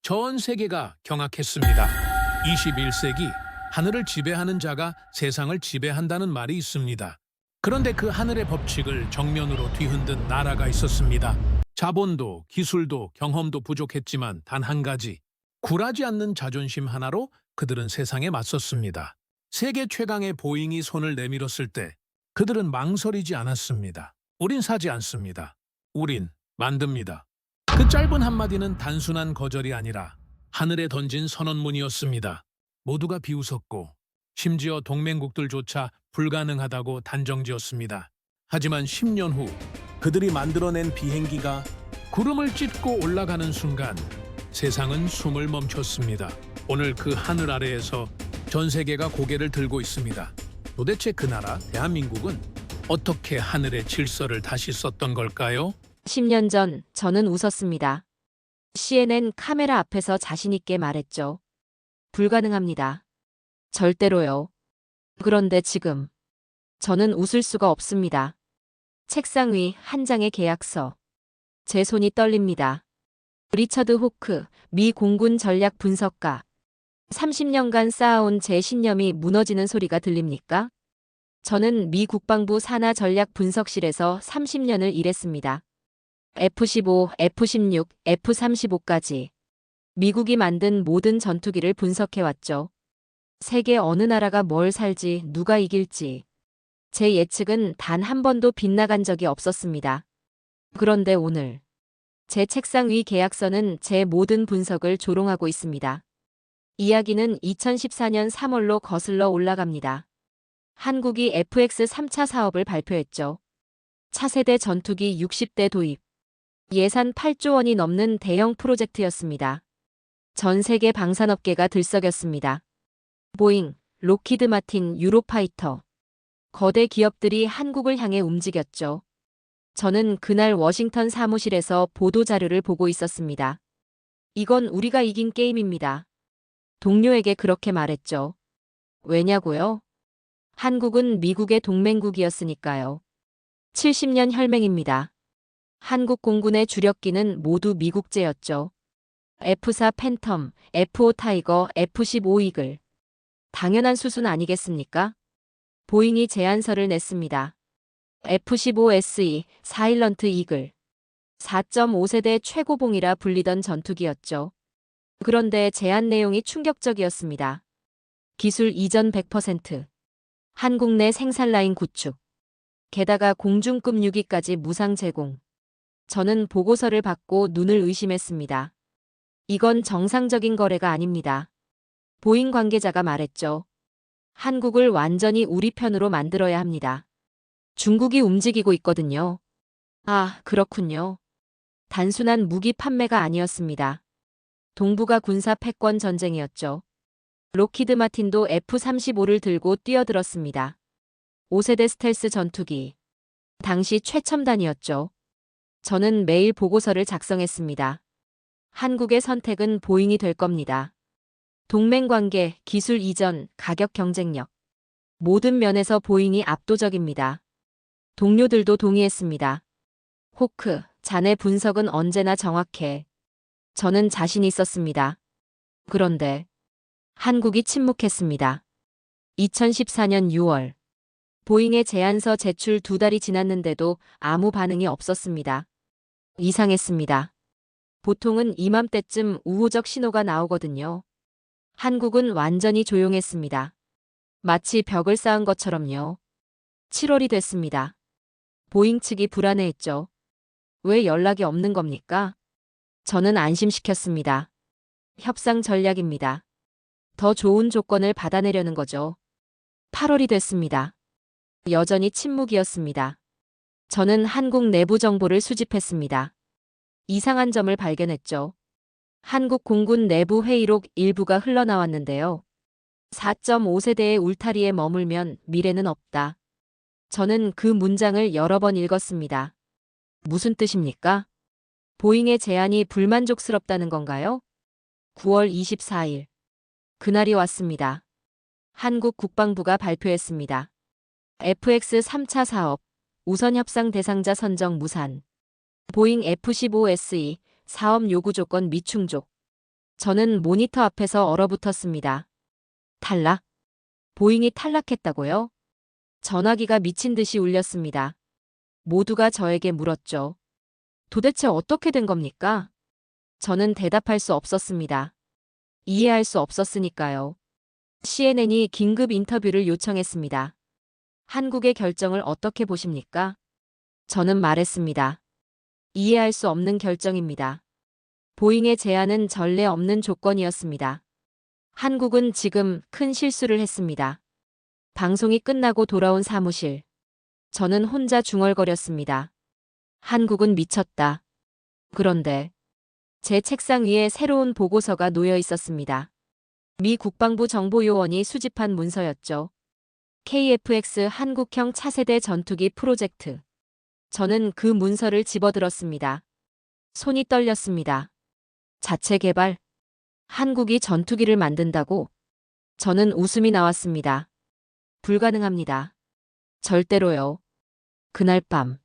전 세계가 경악했습니다. 21세기 하늘을 지배하는 자가 세상을 지배한다는 말이 있습니다. 그런데 그 하늘의 법칙을 정면으로 뒤흔든 나라가 있었습니다. 자본도 기술도 경험도 부족했지만 단 한 가지, 굴하지 않는 자존심 하나로 그들은 세상에 맞섰습니다. 세계 최강의 보잉이 손을 내밀었을 때 그들은 망설이지 않았습니다. 우린 사지 않습니다. 우린 만듭니다. 그 짧은 한마디는 단순한 거절이 아니라 하늘에 던진 선언문이었습니다. 모두가 비웃었고 심지어 동맹국들조차 불가능하다고 단정지었습니다. 하지만 10년 후 그들이 만들어낸 비행기가 구름을 찢고 올라가는 순간 세상은 숨을 멈췄습니다. 오늘 그 하늘 아래에서 전 세계가 고개를 들고 있습니다. 도대체 그 나라 대한민국은 어떻게 하늘의 질서를 다시 썼던 걸까요? 10년 전 저는 웃었습니다. CNN 카메라 앞에서 자신있게 말했죠. 불가능합니다. 절대로요. 그런데 지금 저는 웃을 수가 없습니다. 책상 위 한 장의 계약서. 제 손이 떨립니다. 리처드 호크, 미 공군 전략 분석가. 30년간 쌓아온 제 신념이 무너지는 소리가 들립니까? 저는 미 국방부 산하 전략 분석실에서 30년을 일했습니다. F-15, F-16, F-35까지 미국이 만든 모든 전투기를 분석해왔죠. 세계 어느 나라가 뭘 살지, 누가 이길지. 제 예측은 단 한 번도 빗나간 적이 없었습니다. 그런데 오늘 제 책상 위 계약서는 제 모든 분석을 조롱하고 있습니다. 이야기는 2014년 3월로 거슬러 올라갑니다. 한국이 FX 3차 사업을 발표했죠. 차세대 전투기 60대 도입. 예산 8조 원이 넘는 대형 프로젝트였습니다. 전 세계 방산업계가 들썩였습니다. 보잉, 록히드 마틴, 유로파이터. 거대 기업들이 한국을 향해 움직였죠. 저는 그날 워싱턴 사무실에서 보도자료를 보고 있었습니다. 이건 우리가 이긴 게임입니다. 동료에게 그렇게 말했죠. 왜냐고요? 한국은 미국의 동맹국이었으니까요. 70년 혈맹입니다. 한국 공군의 주력기는 모두 미국제였죠. F-4 팬텀, F-5 타이거, F-15 이글. 당연한 수순 아니겠습니까? 보잉이 제안서를 냈습니다. F-15 SE, 사일런트 이글. 4.5세대 최고봉이라 불리던 전투기였죠. 그런데 제안 내용이 충격적이었습니다. 기술 이전 100%. 한국 내 생산 라인 구축. 게다가 공중급 6위까지 무상 제공. 저는 보고서를 받고 눈을 의심했습니다. 이건 정상적인 거래가 아닙니다. 보잉 관계자가 말했죠. 한국을 완전히 우리 편으로 만들어야 합니다. 중국이 움직이고 있거든요. 아, 그렇군요. 단순한 무기 판매가 아니었습니다. 동북아 군사 패권 전쟁이었죠. 록히드 마틴도 F-35를 들고 뛰어들었습니다. 5세대 스텔스 전투기. 당시 최첨단이었죠. 저는 매일 보고서를 작성했습니다. 한국의 선택은 보잉이 될 겁니다. 동맹관계, 기술 이전, 가격 경쟁력. 모든 면에서 보잉이 압도적입니다. 동료들도 동의했습니다. 호크, 자네 분석은 언제나 정확해. 저는 자신 있었습니다. 그런데 한국이 침묵했습니다. 2014년 6월. 보잉의 제안서 제출 2달이 지났는데도 아무 반응이 없었습니다. 이상했습니다. 보통은 이맘때쯤 우호적 신호가 나오거든요. 한국은 완전히 조용했습니다. 마치 벽을 쌓은 것처럼요. 7월이 됐습니다. 보잉 측이 불안해했죠. 왜 연락이 없는 겁니까? 저는 안심시켰습니다. 협상 전략입니다. 더 좋은 조건을 받아내려는 거죠. 8월이 됐습니다. 여전히 침묵이었습니다. 저는 한국 내부 정보를 수집했습니다. 이상한 점을 발견했죠. 한국 공군 내부 회의록 일부가 흘러나왔는데요. 4.5세대의 울타리에 머물면 미래는 없다. 저는 그 문장을 여러 번 읽었습니다. 무슨 뜻입니까? 보잉의 제안이 불만족스럽다는 건가요? 9월 24일. 그날이 왔습니다. 한국 국방부가 발표했습니다. FX 3차 사업, 우선 협상 대상자 선정 무산. 보잉 F-15 SE, 사업 요구 조건 미충족. 저는 모니터 앞에서 얼어붙었습니다. 탈락? 보잉이 탈락했다고요? 전화기가 미친 듯이 울렸습니다. 모두가 저에게 물었죠. 도대체 어떻게 된 겁니까? 저는 대답할 수 없었습니다. 이해할 수 없었으니까요. CNN이 긴급 인터뷰를 요청했습니다. 한국의 결정을 어떻게 보십니까? 저는 말했습니다. 이해할 수 없는 결정입니다. 보잉의 제안은 전례 없는 조건이었습니다. 한국은 지금 큰 실수를 했습니다. 방송이 끝나고 돌아온 사무실. 저는 혼자 중얼거렸습니다. 한국은 미쳤다. 그런데 제 책상 위에 새로운 보고서가 놓여 있었습니다. 미 국방부 정보요원이 수집한 문서였죠. KF-X 한국형 차세대 전투기 프로젝트. 저는 그 문서를 집어들었습니다. 손이 떨렸습니다. 자체 개발? 한국이 전투기를 만든다고? 저는 웃음이 나왔습니다. 불가능합니다. 절대로요. 그날 밤,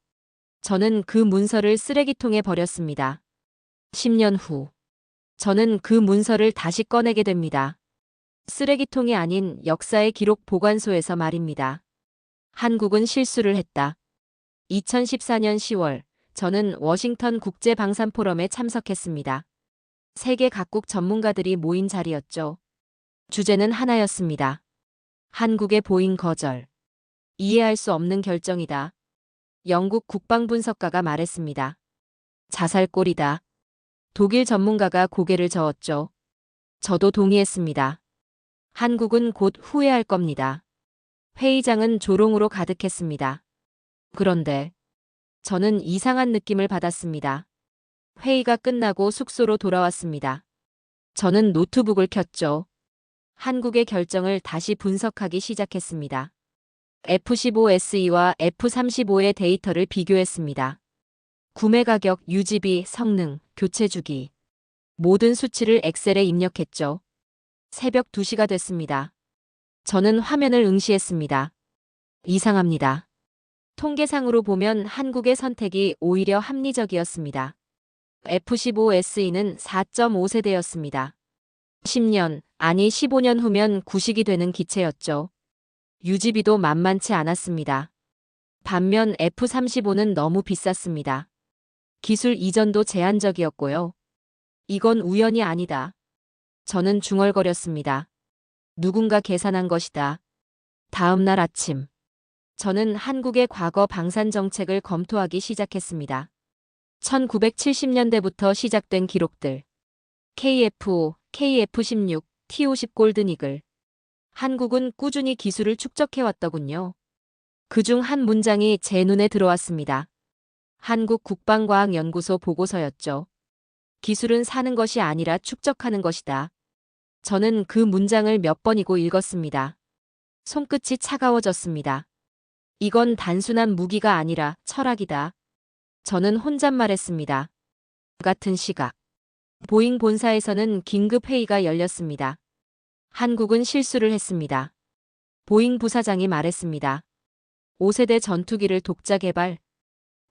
저는 그 문서를 쓰레기통에 버렸습니다. 10년 후, 저는 그 문서를 다시 꺼내게 됩니다. 쓰레기통이 아닌 역사의 기록 보관소에서 말입니다. 한국은 실수를 했다. 2014년 10월, 저는 워싱턴 국제방산포럼에 참석했습니다. 세계 각국 전문가들이 모인 자리였죠. 주제는 하나였습니다. 한국의 보잉 거절. 이해할 수 없는 결정이다. 영국 국방분석가가 말했습니다. 자살골이다. 독일 전문가가 고개를 저었죠. 저도 동의했습니다. 한국은 곧 후회할 겁니다. 회의장은 조롱으로 가득했습니다. 그런데 저는 이상한 느낌을 받았습니다. 회의가 끝나고 숙소로 돌아왔습니다. 저는 노트북을 켰죠. 한국의 결정을 다시 분석하기 시작했습니다. F-15SE와 F-35의 데이터를 비교했습니다. 구매 가격, 유지비, 성능, 교체 주기. 모든 수치를 엑셀에 입력했죠. 새벽 2시가 됐습니다. 저는 화면을 응시했습니다. 이상합니다. 통계상으로 보면 한국의 선택이 오히려 합리적이었습니다. F-15SE는 4.5세대였습니다. 10년, 아니 15년 후면 구식이 되는 기체였죠. 유지비도 만만치 않았습니다. 반면 F-35는 너무 비쌌습니다. 기술 이전도 제한적이었고요. 이건 우연이 아니다. 저는 중얼거렸습니다. 누군가 계산한 것이다. 다음 날 아침, 저는 한국의 과거 방산 정책을 검토하기 시작했습니다. 1970년대부터 시작된 기록들. KF-5, KF-16, T-50 골든이글. 한국은 꾸준히 기술을 축적해왔더군요. 그중 한 문장이 제 눈에 들어왔습니다. 한국 국방과학연구소 보고서였죠. 기술은 사는 것이 아니라 축적하는 것이다. 저는 그 문장을 몇 번이고 읽었습니다. 손끝이 차가워졌습니다. 이건 단순한 무기가 아니라 철학이다. 저는 혼잣말했습니다. 같은 시각. 보잉 본사에서는 긴급 회의가 열렸습니다. 한국은 실수를 했습니다. 보잉 부사장이 말했습니다. 5세대 전투기를 독자 개발.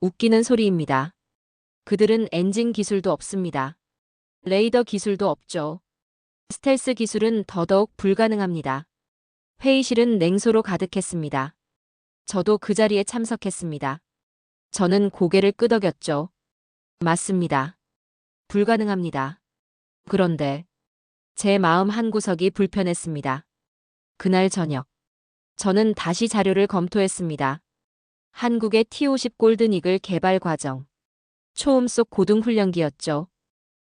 웃기는 소리입니다. 그들은 엔진 기술도 없습니다. 레이더 기술도 없죠. 스텔스 기술은 더더욱 불가능합니다. 회의실은 냉소로 가득했습니다. 저도 그 자리에 참석했습니다. 저는 고개를 끄덕였죠. 맞습니다. 불가능합니다. 그런데 제 마음 한구석이 불편했습니다. 그날 저녁, 저는 다시 자료를 검토했습니다. 한국의 T-50 골든이글 개발 과정. 초음 속 고등훈련기였죠.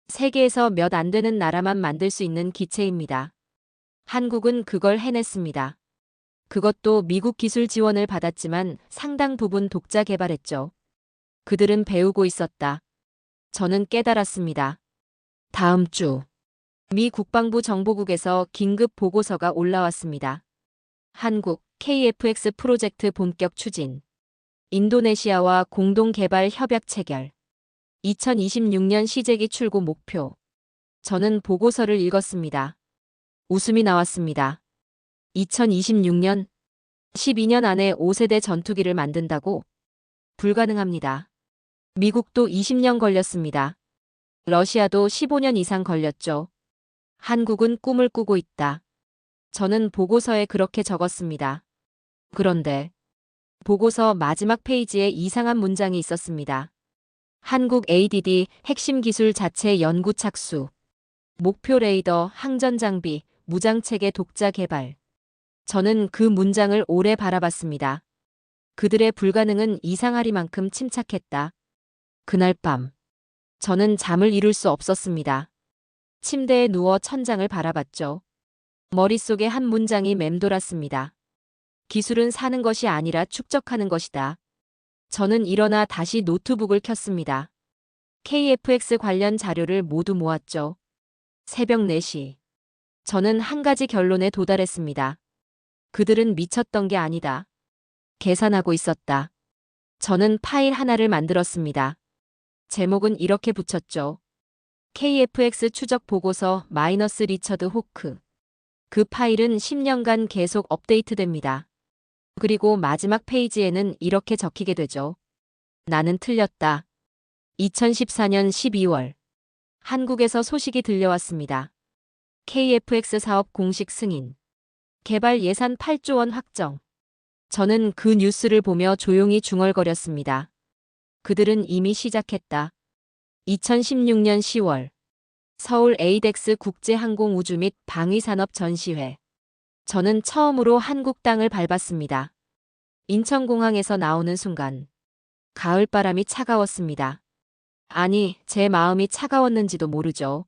세계에서 몇 안 되는 나라만 만들 수 있는 기체입니다. 한국은 그걸 해냈습니다. 그것도 미국 기술 지원을 받았지만 상당 부분 독자 개발했죠. 그들은 배우고 있었다. 저는 깨달았습니다. 다음 주, 미 국방부 정보국에서 긴급 보고서가 올라왔습니다. 한국 KF-X 프로젝트 본격 추진. 인도네시아와 공동 개발 협약 체결. 2026년 시제기 출고 목표. 저는 보고서를 읽었습니다. 웃음이 나왔습니다. 2026년, 12년 안에 5세대 전투기를 만든다고? 불가능합니다. 미국도 20년 걸렸습니다. 러시아도 15년 이상 걸렸죠. 한국은 꿈을 꾸고 있다. 저는 보고서에 그렇게 적었습니다. 그런데 보고서 마지막 페이지에 이상한 문장이 있었습니다. 한국 ADD 핵심 기술 자체 연구 착수. 목표 레이더, 항전 장비, 무장체계 독자 개발. 저는 그 문장을 오래 바라봤습니다. 그들의 불가능은 이상하리만큼 침착했다. 그날 밤, 저는 잠을 이룰 수 없었습니다. 침대에 누워 천장을 바라봤죠. 머릿속에 한 문장이 맴돌았습니다. 기술은 사는 것이 아니라 축적하는 것이다. 저는 일어나 다시 노트북을 켰습니다. KFX 관련 자료를 모두 모았죠. 새벽 4시. 저는 한 가지 결론에 도달했습니다. 그들은 미쳤던 게 아니다. 계산하고 있었다. 저는 파일 하나를 만들었습니다. 제목은 이렇게 붙였죠. KFX 추적 보고서 마이너스 리처드 호크. 그 파일은 10년간 계속 업데이트됩니다. 그리고 마지막 페이지에는 이렇게 적히게 되죠. 나는 틀렸다. 2014년 12월. 한국에서 소식이 들려왔습니다. KFX 사업 공식 승인. 개발 예산 8조 원 확정. 저는 그 뉴스를 보며 조용히 중얼거렸습니다. 그들은 이미 시작했다. 2016년 10월. 서울 에이덱스 국제항공우주 및 방위산업 전시회. 저는 처음으로 한국 땅을 밟았습니다. 인천공항에서 나오는 순간 가을바람이 차가웠습니다. 아니, 제 마음이 차가웠는지도 모르죠.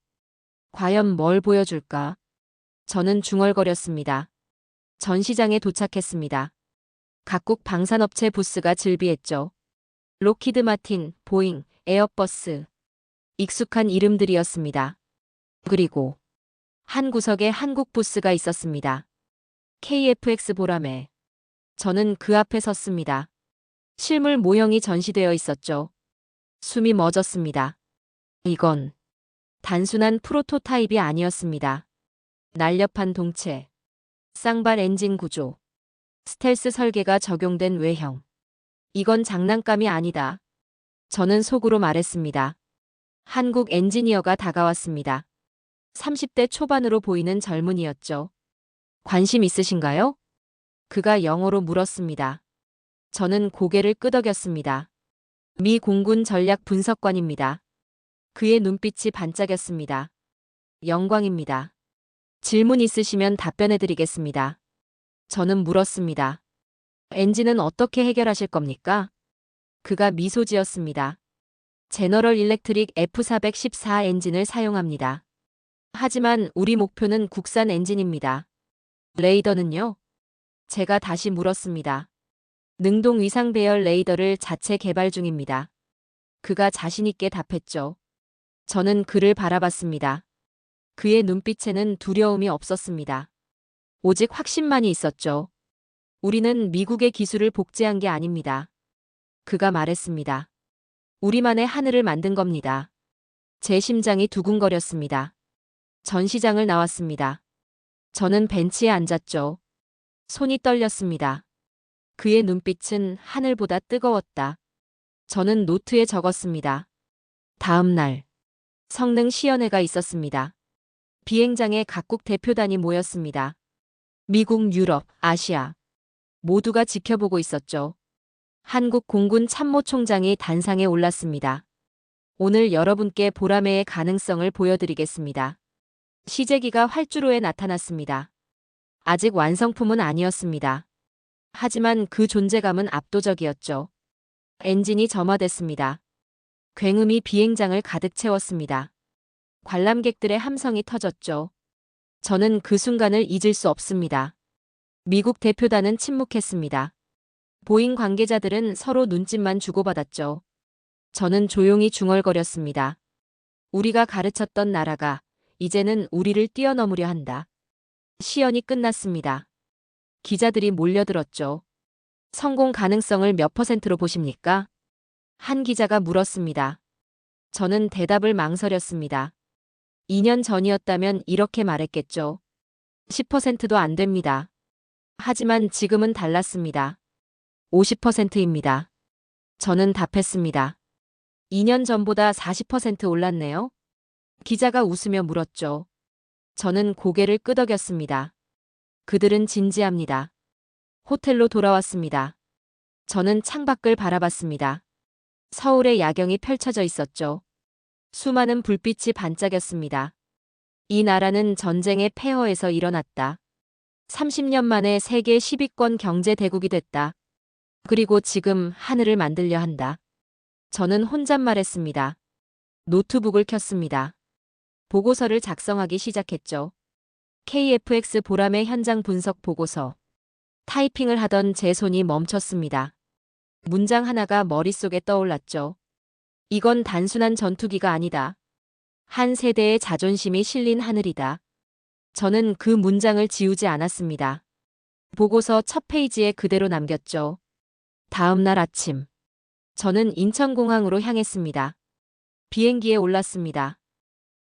과연 뭘 보여줄까? 저는 중얼거렸습니다. 전시장에 도착했습니다. 각국 방산업체 부스가 즐비했죠. 로키드 마틴, 보잉, 에어버스. 익숙한 이름들이었습니다. 그리고 한 구석에 한국 부스가 있었습니다. KFX 보라매. 저는 그 앞에 섰습니다. 실물 모형이 전시되어 있었죠. 숨이 멎었습니다. 이건 단순한 프로토타입이 아니었습니다. 날렵한 동체, 쌍발 엔진 구조, 스텔스 설계가 적용된 외형. 이건 장난감이 아니다. 저는 속으로 말했습니다. 한국 엔지니어가 다가왔습니다. 30대 초반으로 보이는 젊은이였죠. 관심 있으신가요? 그가 영어로 물었습니다. 저는 고개를 끄덕였습니다. 미 공군 전략 분석관입니다. 그의 눈빛이 반짝였습니다. 영광입니다. 질문 있으시면 답변해드리겠습니다. 저는 물었습니다. 엔진은 어떻게 해결하실 겁니까? 그가 미소 지었습니다. 제너럴 일렉트릭 F414 엔진을 사용합니다. 하지만 우리 목표는 국산 엔진입니다. 레이더는요? 제가 다시 물었습니다. 능동 위상 배열 레이더를 자체 개발 중입니다. 그가 자신있게 답했죠. 저는 그를 바라봤습니다. 그의 눈빛에는 두려움이 없었습니다. 오직 확신만이 있었죠. 우리는 미국의 기술을 복제한 게 아닙니다. 그가 말했습니다. 우리만의 하늘을 만든 겁니다. 제 심장이 두근거렸습니다. 전시장을 나왔습니다. 저는 벤치에 앉았죠. 손이 떨렸습니다. 그의 눈빛은 하늘보다 뜨거웠다. 저는 노트에 적었습니다. 다음 날 성능 시연회가 있었습니다. 비행장에 각국 대표단이 모였습니다. 미국, 유럽, 아시아 모두가 지켜보고 있었죠. 한국 공군 참모총장이 단상에 올랐습니다. 오늘 여러분께 보라매의 가능성을 보여드리겠습니다. 시제기가 활주로에 나타났습니다. 아직 완성품은 아니었습니다. 하지만 그 존재감은 압도적이었죠. 엔진이 점화됐습니다. 굉음이 비행장을 가득 채웠습니다. 관람객들의 함성이 터졌죠. 저는 그 순간을 잊을 수 없습니다. 미국 대표단은 침묵했습니다. 보잉 관계자들은 서로 눈짓만 주고받았죠. 저는 조용히 중얼거렸습니다. 우리가 가르쳤던 나라가 이제는 우리를 뛰어넘으려 한다. 시연이 끝났습니다. 기자들이 몰려들었죠. 성공 가능성을 몇 %로 보십니까? 한 기자가 물었습니다. 저는 대답을 망설였습니다. 2년 전이었다면 이렇게 말했겠죠. 10%도 안 됩니다. 하지만 지금은 달랐습니다. 50%입니다. 저는 답했습니다. 2년 전보다 40% 올랐네요. 기자가 웃으며 물었죠. 저는 고개를 끄덕였습니다. 그들은 진지합니다. 호텔로 돌아왔습니다. 저는 창밖을 바라봤습니다. 서울의 야경이 펼쳐져 있었죠. 수많은 불빛이 반짝였습니다. 이 나라는 전쟁의 폐허에서 일어났다. 30년 만에 세계 10위권 경제 대국이 됐다. 그리고 지금 하늘을 만들려 한다. 저는 혼잣말했습니다. 노트북을 켰습니다. 보고서를 작성하기 시작했죠. KFX 보람의 현장 분석 보고서. 타이핑을 하던 제 손이 멈췄습니다. 문장 하나가 머릿속에 떠올랐죠. 이건 단순한 전투기가 아니다. 한 세대의 자존심이 실린 하늘이다. 저는 그 문장을 지우지 않았습니다. 보고서 첫 페이지에 그대로 남겼죠. 다음 날 아침, 저는 인천공항으로 향했습니다. 비행기에 올랐습니다.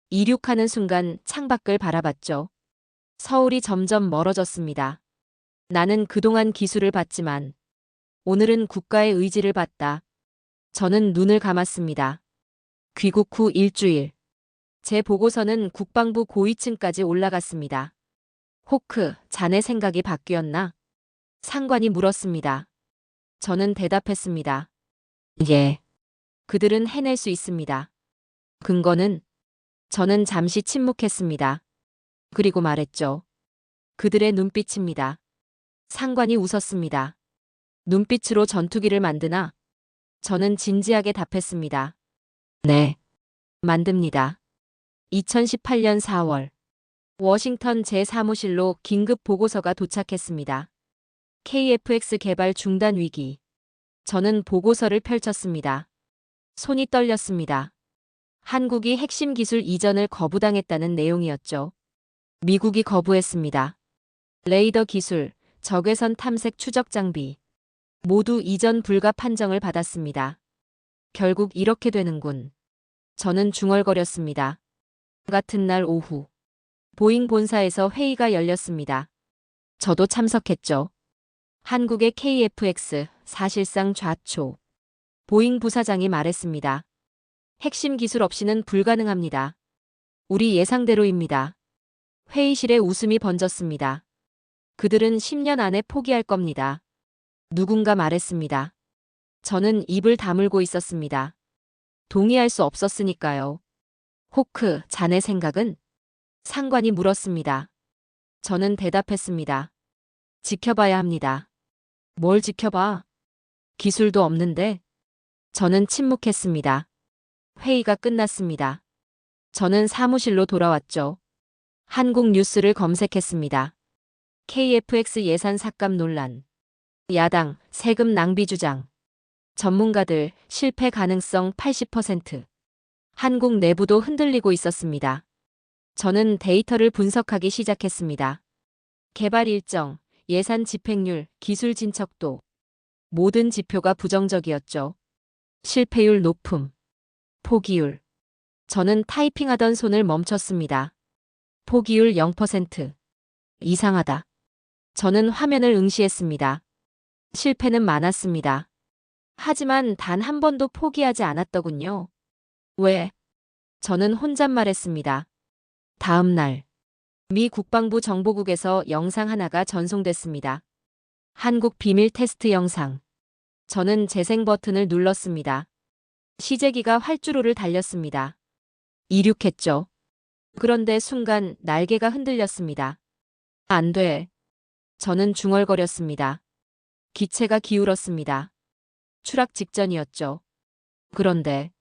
이륙하는 순간 창밖을 바라봤죠. 서울이 점점 멀어졌습니다. 나는 그동안 기술을 봤지만 오늘은 국가의 의지를 봤다. 저는 눈을 감았습니다. 귀국 후 일주일. 제 보고서는 국방부 고위층까지 올라갔습니다. 호크, 자네 생각이 바뀌었나? 상관이 물었습니다. 저는 대답했습니다. 예. 그들은 해낼 수 있습니다. 근거는? 저는 잠시 침묵했습니다. 그리고 말했죠. 그들의 눈빛입니다. 상관이 웃었습니다. 눈빛으로 전투기를 만드나? 저는 진지하게 답했습니다. 네. 만듭니다. 2018년 4월. 워싱턴 제 사무실로 긴급 보고서가 도착했습니다. KFX 개발 중단 위기. 저는 보고서를 펼쳤습니다. 손이 떨렸습니다. 한국이 핵심 기술 이전을 거부당했다는 내용이었죠. 미국이 거부했습니다. 레이더 기술, 적외선 탐색 추적 장비. 모두 이전 불가 판정을 받았습니다. 결국 이렇게 되는군. 저는 중얼거렸습니다. 같은 날 오후. 보잉 본사에서 회의가 열렸습니다. 저도 참석했죠. 한국의 KFX 사실상 좌초. 보잉 부사장이 말했습니다. 핵심 기술 없이는 불가능합니다. 우리 예상대로입니다. 회의실에 웃음이 번졌습니다. 그들은 10년 안에 포기할 겁니다. 누군가 말했습니다. 저는 입을 다물고 있었습니다. 동의할 수 없었으니까요. 호크, 자네 생각은? 상관이 물었습니다. 저는 대답했습니다. 지켜봐야 합니다. 뭘 지켜봐? 기술도 없는데? 저는 침묵했습니다. 회의가 끝났습니다. 저는 사무실로 돌아왔죠. 한국 뉴스를 검색했습니다. KFX 예산 삭감 논란. 야당, 세금 낭비 주장. 전문가들, 실패 가능성 80%. 한국 내부도 흔들리고 있었습니다. 저는 데이터를 분석하기 시작했습니다. 개발 일정, 예산 집행률, 기술 진척도. 모든 지표가 부정적이었죠. 실패율 높음. 포기율. 저는 타이핑하던 손을 멈췄습니다. 포기율 0%. 이상하다. 저는 화면을 응시했습니다. 실패는 많았습니다. 하지만 단 한 번도 포기하지 않았더군요. 왜? 저는 혼잣말했습니다. 다음 날. 미 국방부 정보국에서 영상 하나가 전송됐습니다. 한국 비밀 테스트 영상. 저는 재생 버튼을 눌렀습니다. 시제기가 활주로를 달렸습니다. 이륙했죠. 그런데 순간 날개가 흔들렸습니다. 안 돼. 저는 중얼거렸습니다. 기체가 기울었습니다. 추락 직전이었죠. 그런데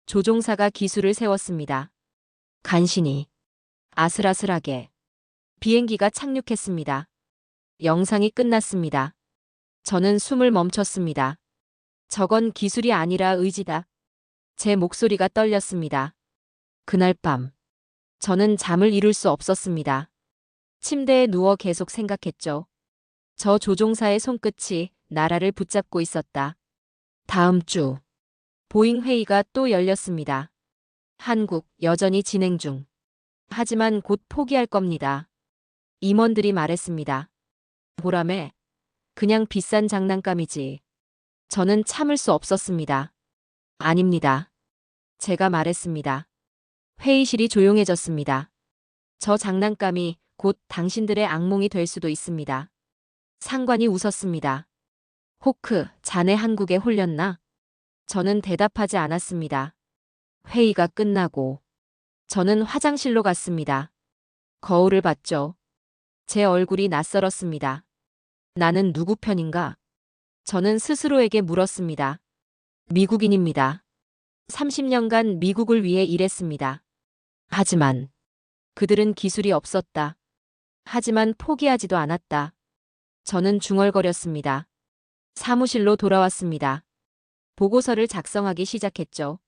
조종사가 기술을 세웠습니다. 간신히, 아슬아슬하게. 비행기가 착륙했습니다. 영상이 끝났습니다. 저는 숨을 멈췄습니다. 저건 기술이 아니라 의지다. 제 목소리가 떨렸습니다. 그날 밤, 저는 잠을 이룰 수 없었습니다. 침대에 누워 계속 생각했죠. 저 조종사의 손끝이 나라를 붙잡고 있었다. 다음 주, 보잉 회의가 또 열렸습니다. 한국 여전히 진행 중. 하지만 곧 포기할 겁니다. 임원들이 말했습니다. 보람에 그냥 비싼 장난감이지. 저는 참을 수 없었습니다. 아닙니다. 제가 말했습니다. 회의실이 조용해졌습니다. 저 장난감이 곧 당신들의 악몽이 될 수도 있습니다. 상관이 웃었습니다. 호크, 자네 한국에 홀렸나? 저는 대답하지 않았습니다. 회의가 끝나고 저는 화장실로 갔습니다. 거울을 봤죠. 제 얼굴이 낯설었습니다. 나는 누구 편인가? 저는 스스로에게 물었습니다. 미국인입니다. 30년간 미국을 위해 일했습니다. 하지만 그들은 기술이 없었다. 하지만 포기하지도 않았다. 저는 중얼거렸습니다. 사무실로 돌아왔습니다. 보고서를 작성하기 시작했죠.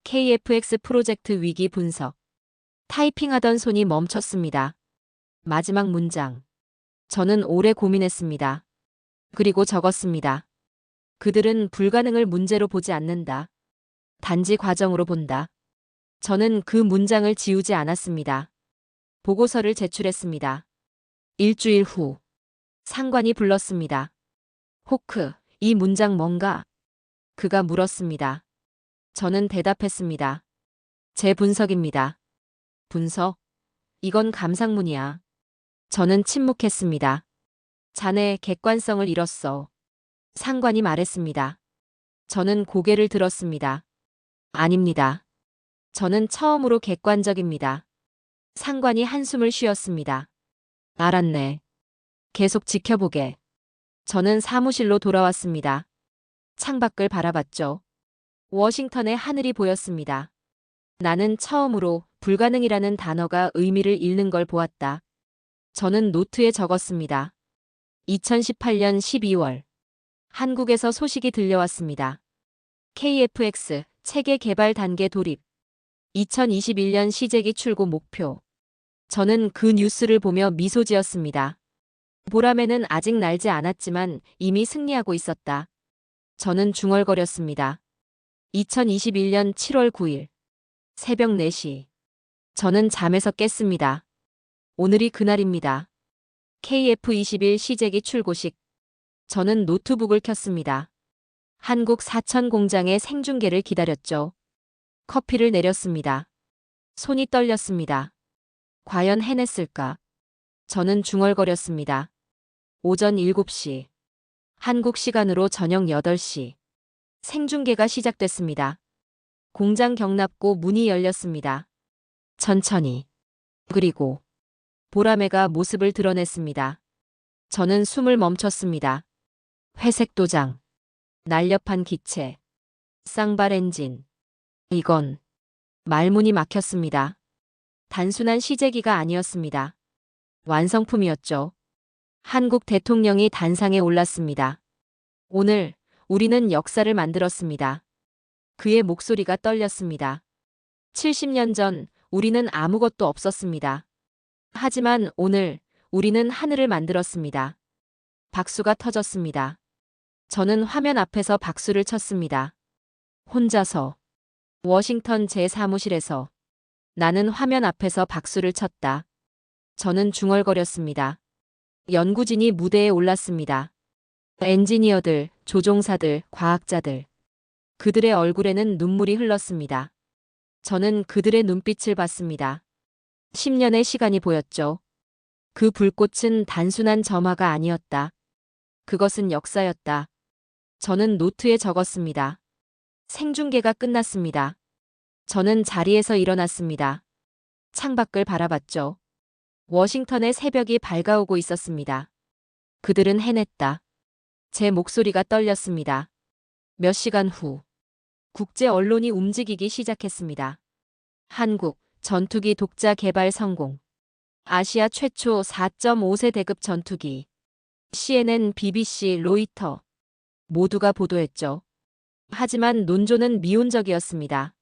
KFX 프로젝트 위기 분석. 타이핑하던 손이 멈췄습니다. 마지막 문장. 저는 오래 고민했습니다. 그리고 적었습니다. 그들은 불가능을 문제로 보지 않는다. 단지 과정으로 본다. 저는 그 문장을 지우지 않았습니다. 보고서를 제출했습니다. 일주일 후 상관이 불렀습니다. 호크, 이 문장 뭔가? 그가 물었습니다. 저는 대답했습니다. 제 분석입니다. 분석? 이건 감상문이야. 저는 침묵했습니다. 자네 객관성을 잃었어. 상관이 말했습니다. 저는 고개를 들었습니다. 아닙니다. 저는 처음으로 객관적입니다. 상관이 한숨을 쉬었습니다. 알았네. 계속 지켜보게. 저는 사무실로 돌아왔습니다. 창밖을 바라봤죠. 워싱턴의 하늘이 보였습니다. 나는 처음으로 불가능이라는 단어가 의미를 잃는 걸 보았다. 저는 노트에 적었습니다. 2018년 12월. 한국에서 소식이 들려왔습니다. KFX 체계 개발 단계 돌입. 2021년 시제기 출고 목표. 저는 그 뉴스를 보며 미소 지었습니다. 보라매는 아직 날지 않았지만 이미 승리하고 있었다. 저는 중얼거렸습니다. 2021년 7월 9일. 새벽 4시. 저는 잠에서 깼습니다. 오늘이 그날입니다. KF21 시제기 출고식. 저는 노트북을 켰습니다. 한국 사천 공장의 생중계를 기다렸죠. 커피를 내렸습니다. 손이 떨렸습니다. 과연 해냈을까? 저는 중얼거렸습니다. 오전 7시. 한국 시간으로 저녁 8시. 생중계가 시작됐습니다. 공장 경납고 문이 열렸습니다. 천천히. 그리고 보라매가 모습을 드러냈습니다. 저는 숨을 멈췄습니다. 회색 도장. 날렵한 기체. 쌍발 엔진. 이건 말문이 막혔습니다. 단순한 시제기가 아니었습니다. 완성품이었죠. 한국 대통령이 단상에 올랐습니다. 오늘 우리는 역사를 만들었습니다. 그의 목소리가 떨렸습니다. 70년 전 우리는 아무것도 없었습니다. 하지만 오늘 우리는 하늘을 만들었습니다. 박수가 터졌습니다. 저는 화면 앞에서 박수를 쳤습니다. 혼자서. 워싱턴 제 사무실에서. 나는 화면 앞에서 박수를 쳤다. 저는 중얼거렸습니다. 연구진이 무대에 올랐습니다. 엔지니어들, 조종사들, 과학자들. 그들의 얼굴에는 눈물이 흘렀습니다. 저는 그들의 눈빛을 봤습니다. 10년의 시간이 보였죠. 그 불꽃은 단순한 점화가 아니었다. 그것은 역사였다. 저는 노트에 적었습니다. 생중계가 끝났습니다. 저는 자리에서 일어났습니다. 창밖을 바라봤죠. 워싱턴의 새벽이 밝아오고 있었습니다. 그들은 해냈다. 제 목소리가 떨렸습니다. 몇 시간 후. 국제 언론이 움직이기 시작했습니다. 한국, 전투기 독자 개발 성공. 아시아 최초 4.5세 대급 전투기. CNN, BBC, 로이터. 모두가 보도했죠. 하지만 논조는 미온적이었습니다.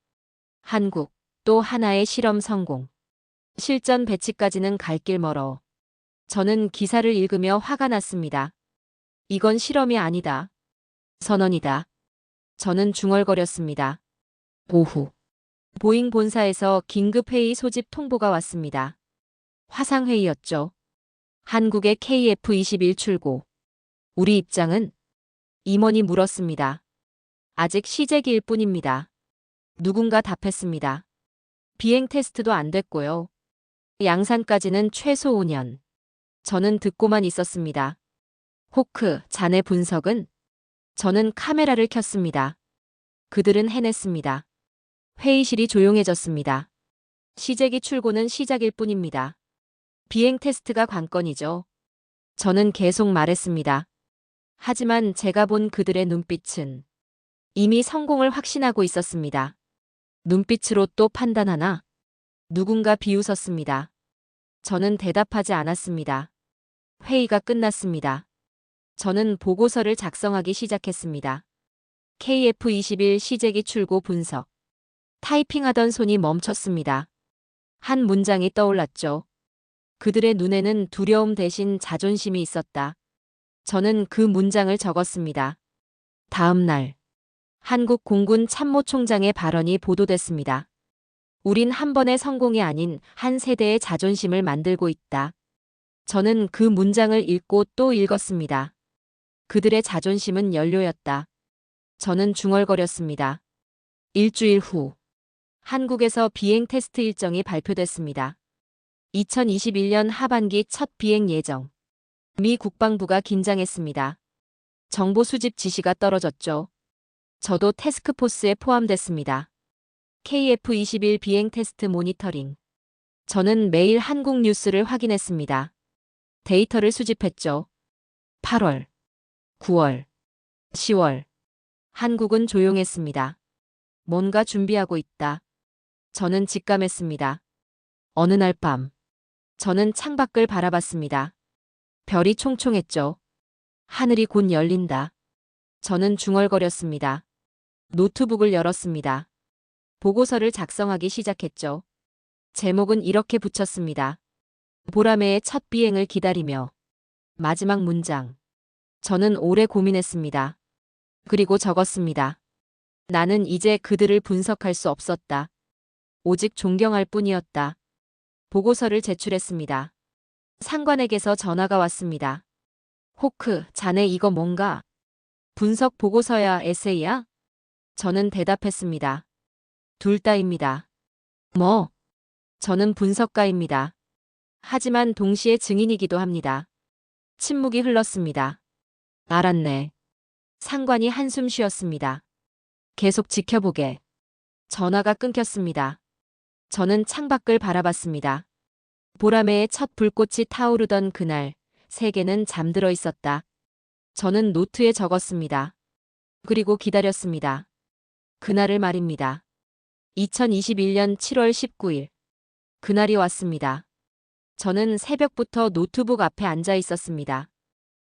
한국, 또 하나의 실험 성공. 실전 배치까지는 갈 길 멀어. 저는 기사를 읽으며 화가 났습니다. 이건 실험이 아니다. 선언이다. 저는 중얼거렸습니다. 오후. 보잉 본사에서 긴급회의 소집 통보가 왔습니다. 화상회의였죠. 한국의 KF-21 출고. 우리 입장은? 임원이 물었습니다. 아직 시제기일 뿐입니다. 누군가 답했습니다. 비행 테스트도 안 됐고요. 양산까지는 최소 5년. 저는 듣고만 있었습니다. 호크, 자네 분석은? 저는 카메라를 켰습니다. 그들은 해냈습니다. 회의실이 조용해졌습니다. 시제기 출고는 시작일 뿐입니다. 비행 테스트가 관건이죠. 저는 계속 말했습니다. 하지만 제가 본 그들의 눈빛은 이미 성공을 확신하고 있었습니다. 눈빛으로 또 판단하나? 누군가 비웃었습니다. 저는 대답하지 않았습니다. 회의가 끝났습니다. 저는 보고서를 작성하기 시작했습니다. KF-21 시제기 출고 분석. 타이핑하던 손이 멈췄습니다. 한 문장이 떠올랐죠. 그들의 눈에는 두려움 대신 자존심이 있었다. 저는 그 문장을 적었습니다. 다음 날, 한국 공군 참모총장의 발언이 보도됐습니다. 우린 한 번의 성공이 아닌 한 세대의 자존심을 만들고 있다. 저는 그 문장을 읽고 또 읽었습니다. 그들의 자존심은 연료였다. 저는 중얼거렸습니다. 일주일 후, 한국에서 비행 테스트 일정이 발표됐습니다. 2021년 하반기 첫 비행 예정. 미 국방부가 긴장했습니다. 정보 수집 지시가 떨어졌죠. 저도 태스크포스에 포함됐습니다. KF-21 비행 테스트 모니터링. 저는 매일 한국 뉴스를 확인했습니다. 데이터를 수집했죠. 8월, 9월, 10월. 한국은 조용했습니다. 뭔가 준비하고 있다. 저는 직감했습니다. 어느 날 밤, 저는 창밖을 바라봤습니다. 별이 총총했죠. 하늘이 곧 열린다. 저는 중얼거렸습니다. 노트북을 열었습니다. 보고서를 작성하기 시작했죠. 제목은 이렇게 붙였습니다. 보라매의 첫 비행을 기다리며. 마지막 문장. 저는 오래 고민했습니다. 그리고 적었습니다. 나는 이제 그들을 분석할 수 없었다. 오직 존경할 뿐이었다. 보고서를 제출했습니다. 상관에게서 전화가 왔습니다. 호크, 자네 이거 뭔가? 분석 보고서야 에세이야? 저는 대답했습니다. 둘 다입니다. 뭐? 저는 분석가입니다. 하지만 동시에 증인이기도 합니다. 침묵이 흘렀습니다. 알았네. 상관이 한숨 쉬었습니다. 계속 지켜보게. 전화가 끊겼습니다. 저는 창밖을 바라봤습니다. 보라매의 첫 불꽃이 타오르던 그날, 세계는 잠들어 있었다. 저는 노트에 적었습니다. 그리고 기다렸습니다. 그날을 말입니다. 2021년 7월 19일. 그날이 왔습니다. 저는 새벽부터 노트북 앞에 앉아 있었습니다.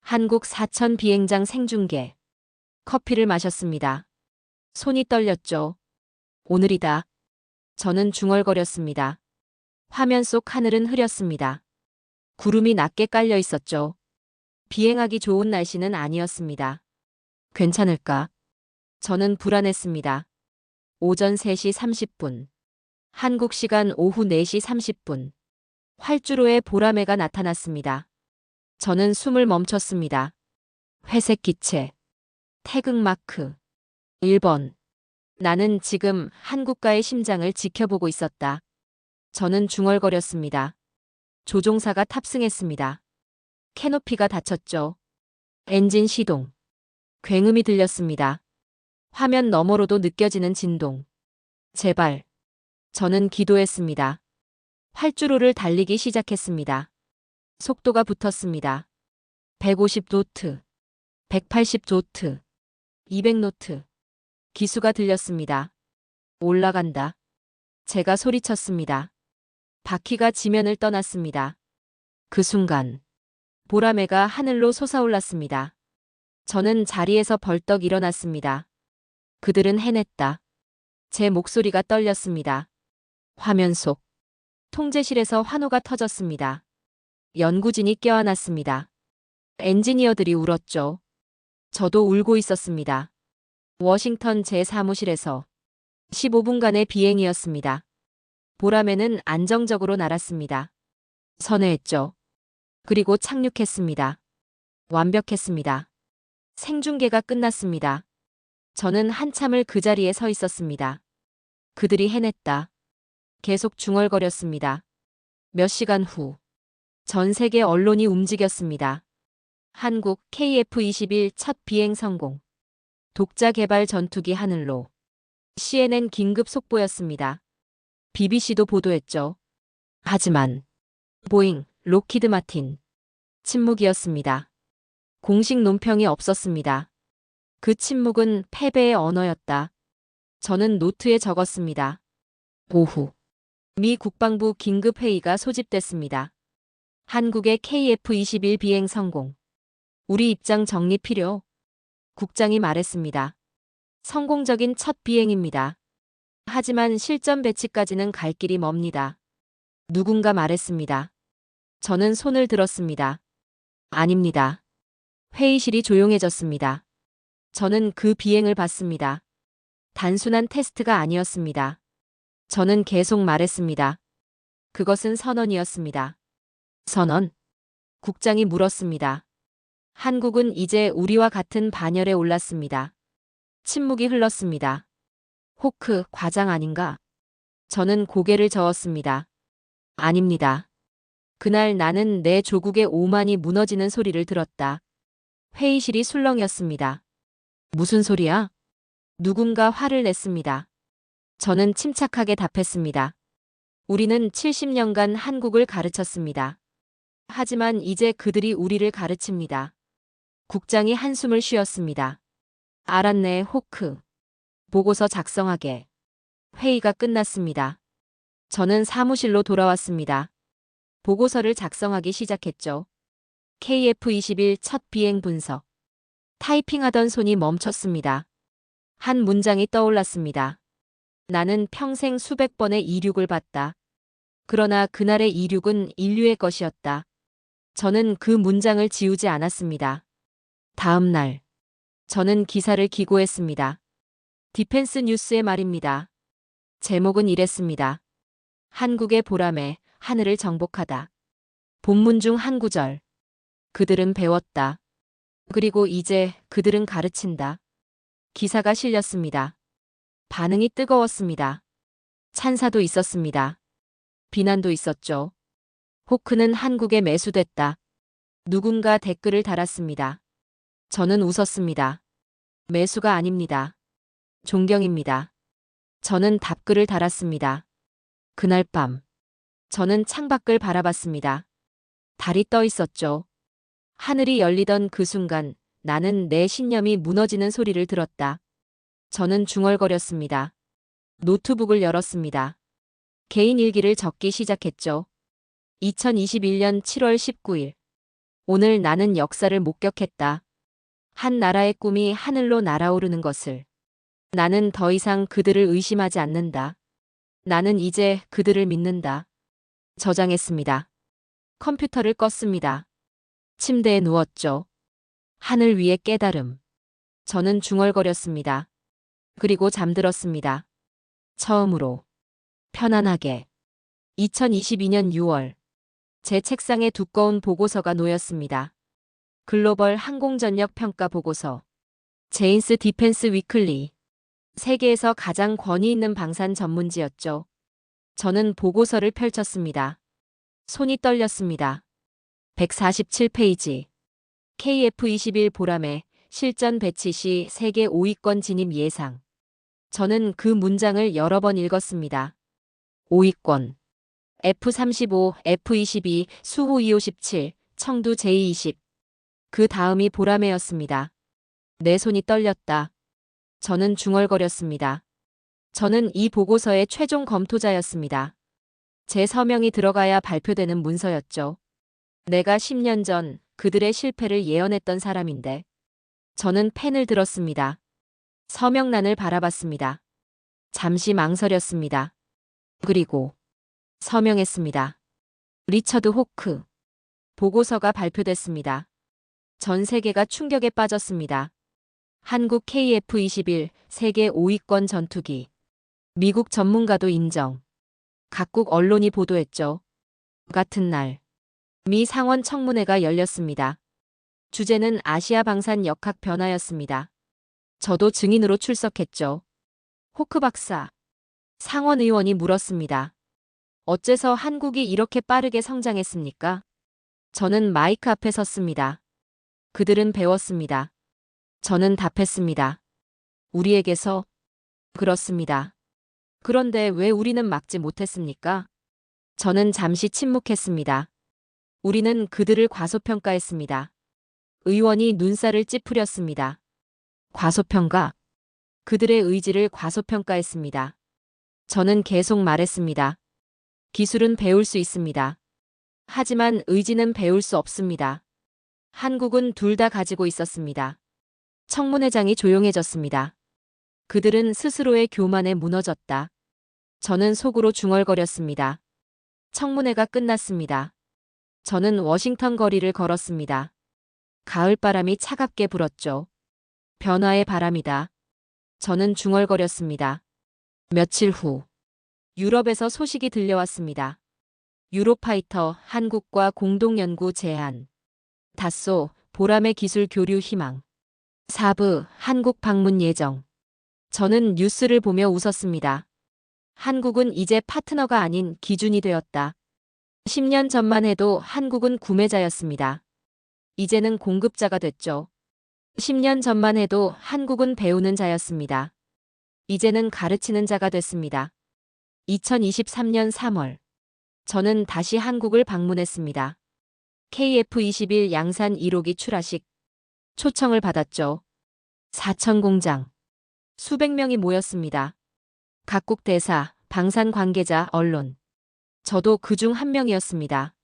한국 사천 비행장 생중계. 커피를 마셨습니다. 손이 떨렸죠. 오늘이다. 저는 중얼거렸습니다. 화면 속 하늘은 흐렸습니다. 구름이 낮게 깔려 있었죠. 비행하기 좋은 날씨는 아니었습니다. 괜찮을까? 저는 불안했습니다. 오전 3시 30분. 한국 시간 오후 4시 30분. 활주로에 보라매가 나타났습니다. 저는 숨을 멈췄습니다. 회색 기체. 태극마크. 1번. 나는 지금 한국가의 심장을 지켜보고 있었다. 저는 중얼거렸습니다. 조종사가 탑승했습니다. 캐노피가 닫혔죠. 엔진 시동. 굉음이 들렸습니다. 화면 너머로도 느껴지는 진동. 제발. 저는 기도했습니다. 활주로를 달리기 시작했습니다. 속도가 붙었습니다. 150노트, 180노트, 200노트. 기수가 들렸습니다. 올라간다. 제가 소리쳤습니다. 바퀴가 지면을 떠났습니다. 그 순간 보라매가 하늘로 솟아올랐습니다. 저는 자리에서 벌떡 일어났습니다. 그들은 해냈다. 제 목소리가 떨렸습니다. 화면 속 통제실에서 환호가 터졌습니다. 연구진이 껴안았습니다. 엔지니어들이 울었죠. 저도 울고 있었습니다. 워싱턴 제 사무실에서 15분간의 비행이었습니다. 보라매는 안정적으로 날았습니다. 선회했죠. 그리고 착륙했습니다. 완벽했습니다. 생중계가 끝났습니다. 저는 한참을 그 자리에 서 있었습니다. 그들이 해냈다. 계속 중얼거렸습니다. 몇 시간 후, 전 세계 언론이 움직였습니다. 한국 KF-21 첫 비행 성공. 독자 개발 전투기 하늘로. CNN 긴급 속보였습니다. BBC도 보도했죠. 하지만 보잉, 록히드 마틴 침묵이었습니다. 공식 논평이 없었습니다. 그 침묵은 패배의 언어였다. 저는 노트에 적었습니다. 오후 미 국방부 긴급회의가 소집됐습니다. 한국의 KF-21 비행 성공. 우리 입장 정리 필요. 국장이 말했습니다. 성공적인 첫 비행입니다. 하지만 실전 배치까지는 갈 길이 멉니다. 누군가 말했습니다. 저는 손을 들었습니다. 아닙니다. 회의실이 조용해졌습니다. 저는 그 비행을 봤습니다. 단순한 테스트가 아니었습니다. 저는 계속 말했습니다. 그것은 선언이었습니다. 선언? 국장이 물었습니다. 한국은 이제 우리와 같은 반열에 올랐습니다. 침묵이 흘렀습니다. 호크, 과장 아닌가? 저는 고개를 저었습니다. 아닙니다. 그날 나는 내 조국의 오만이 무너지는 소리를 들었다. 회의실이 술렁였습니다. 무슨 소리야? 누군가 화를 냈습니다. 저는 침착하게 답했습니다. 우리는 70년간 한국을 가르쳤습니다. 하지만 이제 그들이 우리를 가르칩니다. 국장이 한숨을 쉬었습니다. 알았네, 호크. 보고서 작성하게. 회의가 끝났습니다. 저는 사무실로 돌아왔습니다. 보고서를 작성하기 시작했죠. KF-21 첫 비행 분석. 타이핑하던 손이 멈췄습니다. 한 문장이 떠올랐습니다. 나는 평생 수백 번의 이륙을 봤다. 그러나 그날의 이륙은 인류의 것이었다. 저는 그 문장을 지우지 않았습니다. 다음 날, 저는 기사를 기고했습니다. 디펜스 뉴스의 말입니다. 제목은 이랬습니다. 한국의 보람에 하늘을 정복하다. 본문 중 한 구절. 그들은 배웠다. 그리고 이제 그들은 가르친다. 기사가 실렸습니다. 반응이 뜨거웠습니다. 찬사도 있었습니다. 비난도 있었죠. 호크는 한국에 매수됐다. 누군가 댓글을 달았습니다. 저는 웃었습니다. 매수가 아닙니다. 존경입니다. 저는 답글을 달았습니다. 그날 밤, 저는 창밖을 바라봤습니다. 달이 떠 있었죠. 하늘이 열리던 그 순간 나는 내 신념이 무너지는 소리를 들었다. 저는 중얼거렸습니다. 노트북을 열었습니다. 개인 일기를 적기 시작했죠. 2021년 7월 19일. 오늘 나는 역사를 목격했다. 한 나라의 꿈이 하늘로 날아오르는 것을. 나는 더 이상 그들을 의심하지 않는다. 나는 이제 그들을 믿는다. 저장했습니다. 컴퓨터를 껐습니다. 침대에 누웠죠. 하늘 위의 깨달음. 저는 중얼거렸습니다. 그리고 잠들었습니다. 처음으로. 편안하게. 2022년 6월. 제 책상에 두꺼운 보고서가 놓였습니다. 글로벌 항공전력 평가 보고서. 제인스 디펜스 위클리. 세계에서 가장 권위 있는 방산 전문지였죠. 저는 보고서를 펼쳤습니다. 손이 떨렸습니다. 147페이지. KF-21 보람의 실전 배치 시 세계 5위권 진입 예상. 저는 그 문장을 여러 번 읽었습니다. 5위권. F-35, F-22, 수호 257, 청두 J-20. 그 다음이 보람에였습니다. 내 손이 떨렸다. 저는 중얼거렸습니다. 저는 이 보고서의 최종 검토자였습니다. 제 서명이 들어가야 발표되는 문서였죠. 내가 10년 전 그들의 실패를 예언했던 사람인데. 저는 펜을 들었습니다. 서명란을 바라봤습니다. 잠시 망설였습니다. 그리고 서명했습니다. 리처드 호크. 보고서가 발표됐습니다. 전 세계가 충격에 빠졌습니다. 한국 KF-21 세계 5위권 전투기. 미국 전문가도 인정. 각국 언론이 보도했죠. 같은 날, 미 상원 청문회가 열렸습니다. 주제는 아시아 방산 역학 변화였습니다. 저도 증인으로 출석했죠. 호크 박사. 상원 의원이 물었습니다. 어째서 한국이 이렇게 빠르게 성장했습니까? 저는 마이크 앞에 섰습니다. 그들은 배웠습니다. 저는 답했습니다. 우리에게서. 그렇습니다. 그런데 왜 우리는 막지 못했습니까? 저는 잠시 침묵했습니다. 우리는 그들을 과소평가했습니다. 의원이 눈살을 찌푸렸습니다. 과소평가. 그들의 의지를 과소평가했습니다. 저는 계속 말했습니다. 기술은 배울 수 있습니다. 하지만 의지는 배울 수 없습니다. 한국은 둘 다 가지고 있었습니다. 청문회장이 조용해졌습니다. 그들은 스스로의 교만에 무너졌다. 저는 속으로 중얼거렸습니다. 청문회가 끝났습니다. 저는 워싱턴 거리를 걸었습니다. 가을바람이 차갑게 불었죠. 변화의 바람이다. 저는 중얼거렸습니다. 며칠 후 유럽에서 소식이 들려왔습니다. 유로파이터 한국과 공동연구 제안. 다소 보람의 기술 교류 희망. 사부 한국 방문 예정. 저는 뉴스를 보며 웃었습니다. 한국은 이제 파트너가 아닌 기준이 되었다. 10년 전만 해도 한국은 구매자였습니다. 이제는 공급자가 됐죠. 10년 전만 해도 한국은 배우는 자였습니다. 이제는 가르치는 자가 됐습니다. 2023년 3월. 저는 다시 한국을 방문했습니다. KF-21 양산 1호기 출하식. 초청을 받았죠. 사천 공장. 수백 명이 모였습니다. 각국 대사, 방산 관계자, 언론. 저도 그중 한 명이었습니다.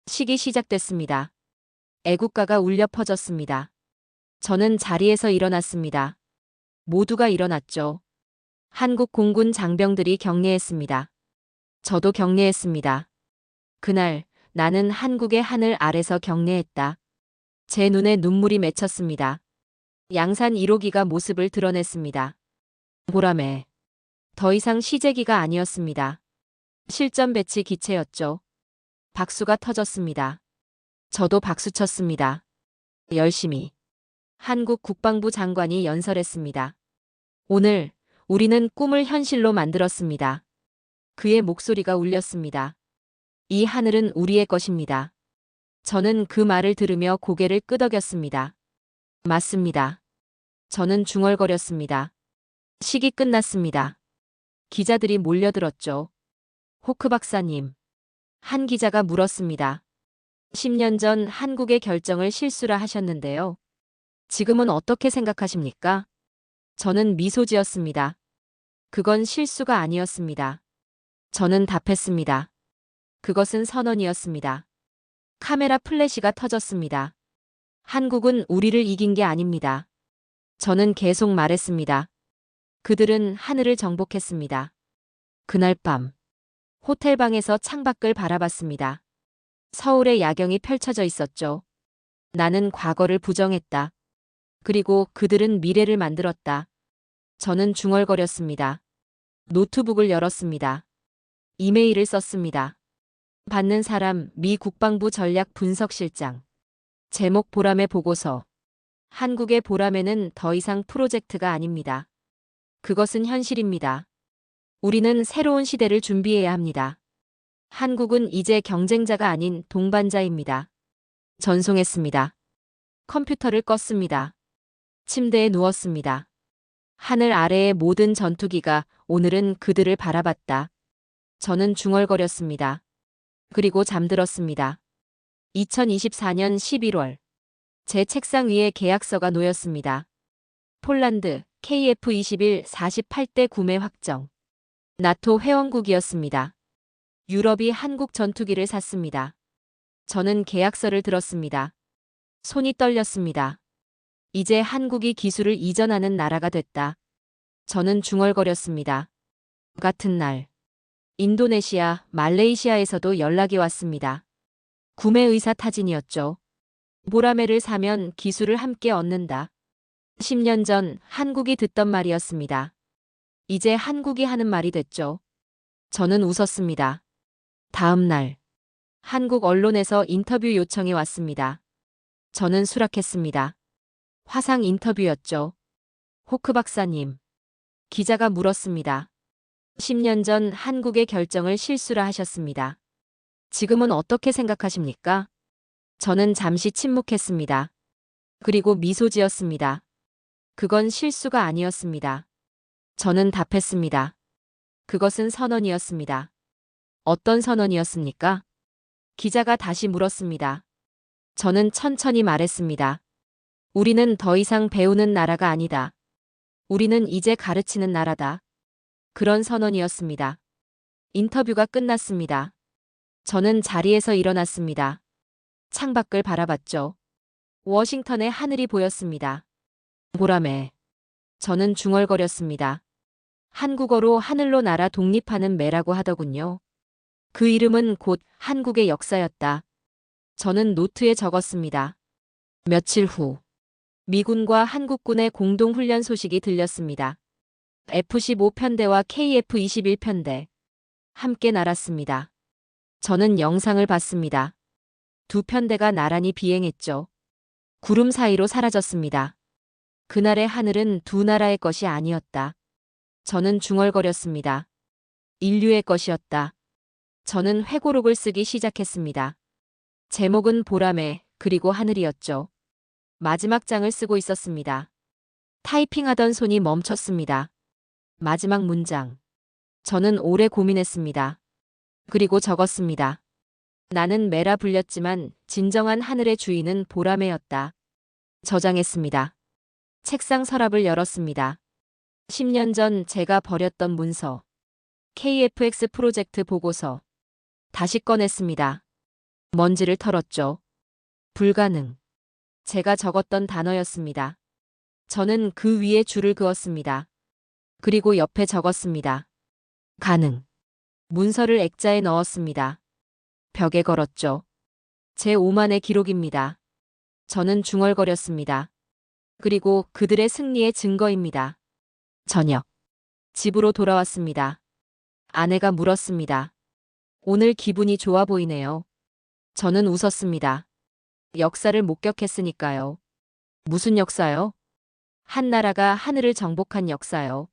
식이 시작됐습니다. 애국가가 울려 퍼졌습니다. 저는 자리에서 일어났습니다. 모두가 일어났죠. 한국 공군 장병들이 격려했습니다. 저도 격려했습니다. 그날 나는 한국의 하늘 아래서 격려했다. 제 눈에 눈물이 맺혔습니다. 양산 1호기가 모습을 드러냈습니다. 보람에. 더 이상 시제기가 아니었습니다. 실전 배치 기체였죠. 박수가 터졌습니다. 저도 박수쳤습니다. 열심히. 한국 국방부 장관이 연설했습니다. 오늘 우리는 꿈을 현실로 만들었습니다. 그의 목소리가 울렸습니다. 이 하늘은 우리의 것입니다. 저는 그 말을 들으며 고개를 끄덕였습니다. 맞습니다. 저는 중얼거렸습니다. 식이 끝났습니다. 기자들이 몰려들었죠. 호크 박사님. 한 기자가 물었습니다. 10년 전 한국의 결정을 실수라 하셨는데요. 지금은 어떻게 생각하십니까? 저는 미소 지었습니다. 그건 실수가 아니었습니다. 저는 답했습니다. 그것은 선언이었습니다. 카메라 플래시가 터졌습니다. 한국은 우리를 이긴 게 아닙니다. 저는 계속 말했습니다. 그들은 하늘을 정복했습니다. 그날 밤 호텔 방에서 창밖을 바라봤습니다. 서울의 야경이 펼쳐져 있었죠. 나는 과거를 부정했다. 그리고 그들은 미래를 만들었다. 저는 중얼거렸습니다. 노트북을 열었습니다. 이메일을 썼습니다. 받는 사람 미 국방부 전략 분석실장. 제목 보람의 보고서. 한국의 보람에는 더 이상 프로젝트가 아닙니다. 그것은 현실입니다. 우리는 새로운 시대를 준비해야 합니다. 한국은 이제 경쟁자가 아닌 동반자입니다. 전송했습니다. 컴퓨터를 껐습니다. 침대에 누웠습니다. 하늘 아래의 모든 전투기가 오늘은 그들을 바라봤다. 저는 중얼거렸습니다. 그리고 잠들었습니다. 2024년 11월. 제 책상 위에 계약서가 놓였습니다. 폴란드 KF-21 48대 구매 확정. 나토 회원국이었습니다. 유럽이 한국 전투기를 샀습니다. 저는 계약서를 들었습니다. 손이 떨렸습니다. 이제 한국이 기술을 이전하는 나라가 됐다. 저는 중얼거렸습니다. 같은 날. 인도네시아, 말레이시아에서도 연락이 왔습니다. 구매 의사 타진이었죠. 보라매를 사면 기술을 함께 얻는다. 10년 전 한국이 듣던 말이었습니다. 이제 한국이 하는 말이 됐죠. 저는 웃었습니다. 다음 날. 한국 언론에서 인터뷰 요청이 왔습니다. 저는 수락했습니다. 화상 인터뷰였죠. 호크 박사님. 기자가 물었습니다. 10년 전 한국의 결정을 실수라 하셨습니다. 지금은 어떻게 생각하십니까? 저는 잠시 침묵했습니다. 그리고 미소 지었습니다. 그건 실수가 아니었습니다. 저는 답했습니다. 그것은 선언이었습니다. 어떤 선언이었습니까? 기자가 다시 물었습니다. 저는 천천히 말했습니다. 우리는 더 이상 배우는 나라가 아니다. 우리는 이제 가르치는 나라다. 그런 선언이었습니다. 인터뷰가 끝났습니다. 저는 자리에서 일어났습니다. 창밖을 바라봤죠. 워싱턴의 하늘이 보였습니다. 보라매. 저는 중얼거렸습니다. 한국어로 하늘로 날아 독립하는 매라고 하더군요. 그 이름은 곧 한국의 역사였다. 저는 노트에 적었습니다. 며칠 후 미군과 한국군의 공동훈련 소식이 들렸습니다. F-15편대와 KF-21편대 함께 날았습니다. 저는 영상을 봤습니다. 두 편대가 나란히 비행했죠. 구름 사이로 사라졌습니다. 그날의 하늘은 두 나라의 것이 아니었다. 저는 중얼거렸습니다. 인류의 것이었다. 저는 회고록을 쓰기 시작했습니다. 제목은 보라매 그리고 하늘이었죠. 마지막 장을 쓰고 있었습니다. 타이핑하던 손이 멈췄습니다. 마지막 문장. 저는 오래 고민했습니다. 그리고 적었습니다. 나는 매라 불렸지만 진정한 하늘의 주인은 보라매였다. 저장했습니다. 책상 서랍을 열었습니다. 10년 전 제가 버렸던 문서. KFX 프로젝트 보고서. 다시 꺼냈습니다. 먼지를 털었죠. 불가능. 제가 적었던 단어였습니다. 저는 그 위에 줄을 그었습니다. 그리고 옆에 적었습니다. 가능. 문서를 액자에 넣었습니다. 벽에 걸었죠. 제 오만의 기록입니다. 저는 중얼거렸습니다. 그리고 그들의 승리의 증거입니다. 저녁. 집으로 돌아왔습니다. 아내가 물었습니다. 오늘 기분이 좋아 보이네요. 저는 웃었습니다. 역사를 목격했으니까요. 무슨 역사요? 한 나라가 하늘을 정복한 역사요.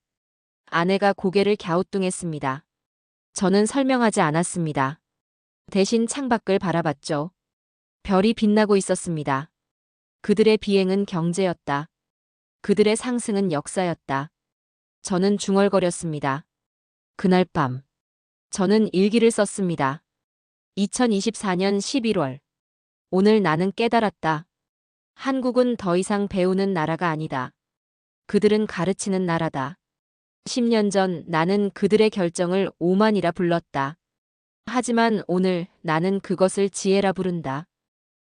아내가 고개를 갸우뚱했습니다. 저는 설명하지 않았습니다. 대신 창밖을 바라봤죠. 별이 빛나고 있었습니다. 그들의 비행은 경제였다. 그들의 상승은 역사였다. 저는 중얼거렸습니다. 그날 밤. 저는 일기를 썼습니다. 2024년 11월. 오늘 나는 깨달았다. 한국은 더 이상 배우는 나라가 아니다. 그들은 가르치는 나라다. 10년 전 나는 그들의 결정을 오만이라 불렀다. 하지만 오늘 나는 그것을 지혜라 부른다.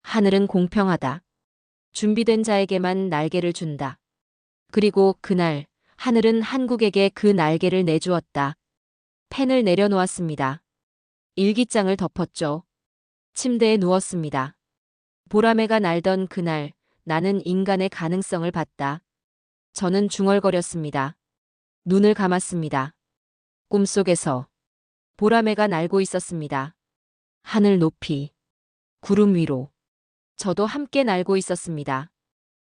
하늘은 공평하다. 준비된 자에게만 날개를 준다. 그리고 그날 하늘은 한국에게 그 날개를 내주었다. 펜을 내려놓았습니다. 일기장을 덮었죠. 침대에 누웠습니다. 보라매가 날던 그날 나는 인간의 가능성을 봤다. 저는 중얼거렸습니다. 눈을 감았습니다. 꿈속에서 보라매가 날고 있었습니다. 하늘 높이, 구름 위로. 저도 함께 날고 있었습니다.